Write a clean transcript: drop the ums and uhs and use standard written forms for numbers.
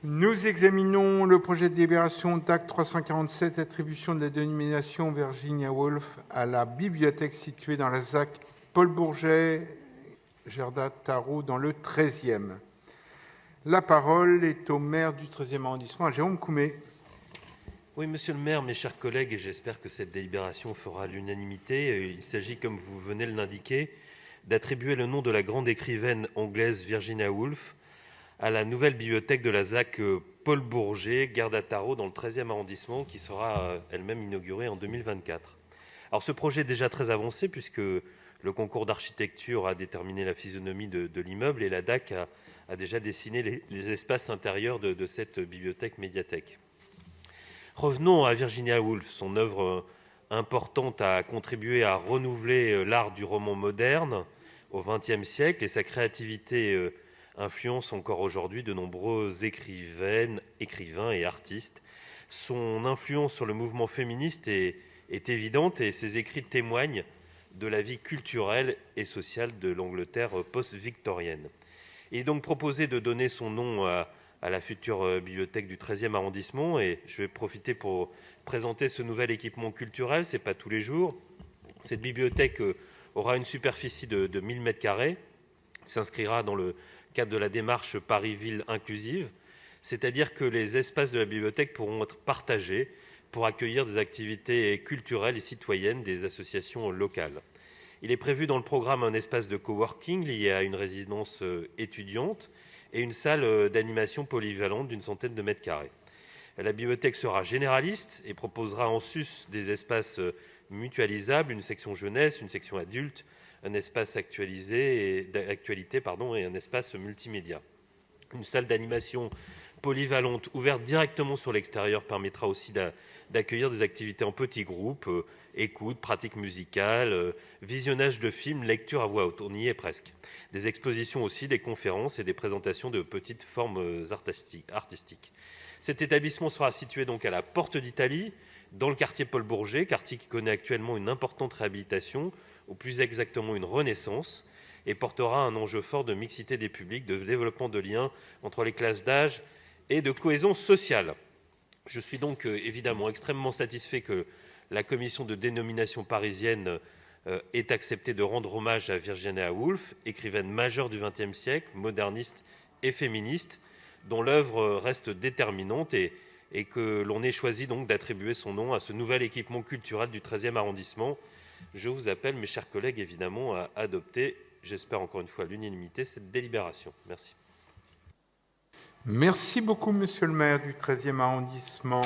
Nous examinons le projet de délibération d'acte 347, attribution de la dénomination Virginia Woolf à la bibliothèque située dans la ZAC Paul Bourget, Gerda Tarot, dans le 13e. La parole est au maire du 13e arrondissement, Jérôme Coumet. Oui, monsieur le maire, mes chers collègues, et j'espère que cette délibération fera l'unanimité. Il s'agit, comme vous venez de l'indiquer, d'attribuer le nom de la grande écrivaine anglaise Virginia Woolf à la nouvelle bibliothèque de la ZAC Paul Bourget, Gerda Tarot, dans le 13e arrondissement, qui sera elle-même inaugurée en 2024. Alors ce projet est déjà très avancé, puisque le concours d'architecture a déterminé la physionomie de l'immeuble et la DAC a déjà dessiné les espaces intérieurs de cette bibliothèque-médiathèque. Revenons à Virginia Woolf. Son œuvre importante a contribué à renouveler l'art du roman moderne au XXe siècle et sa créativité influence encore aujourd'hui de nombreux écrivains et artistes. Son influence sur le mouvement féministe est évidente et ses écrits témoignent de la vie culturelle et sociale de l'Angleterre post-victorienne. Il est donc proposé de donner son nom à la future bibliothèque du 13e arrondissement et je vais profiter pour présenter ce nouvel équipement culturel. Ce n'est pas tous les jours. Cette bibliothèque aura une superficie de 1000 m², s'inscrira dans le cadre de la démarche Paris-Ville inclusive, c'est-à-dire que les espaces de la bibliothèque pourront être partagés pour accueillir des activités culturelles et citoyennes des associations locales. Il est prévu dans le programme un espace de coworking lié à une résidence étudiante et une salle d'animation polyvalente d'une centaine de mètres carrés. La bibliothèque sera généraliste et proposera en sus des espaces mutualisables, une section jeunesse, une section adulte, un espace d'actualité et un espace multimédia. Une salle d'animation polyvalente ouverte directement sur l'extérieur permettra aussi d'accueillir des activités en petits groupes, écoute, pratique musicale, visionnage de films, lecture à voix haute, on y est presque. Des expositions aussi, des conférences et des présentations de petites formes artistiques. Cet établissement sera situé donc à la Porte d'Italie, dans le quartier Paul Bourget, quartier qui connaît actuellement une importante réhabilitation, ou plus exactement une renaissance, et portera un enjeu fort de mixité des publics, de développement de liens entre les classes d'âge et de cohésion sociale. Je suis donc évidemment extrêmement satisfait que la commission de dénomination parisienne ait accepté de rendre hommage à Virginia Woolf, écrivaine majeure du XXe siècle, moderniste et féministe, dont l'œuvre reste déterminante et que l'on ait choisi donc d'attribuer son nom à ce nouvel équipement culturel du 13e arrondissement. Je vous appelle, mes chers collègues, évidemment, à adopter, j'espère encore une fois à l'unanimité, cette délibération. Merci. Merci beaucoup, monsieur le maire du 13e arrondissement.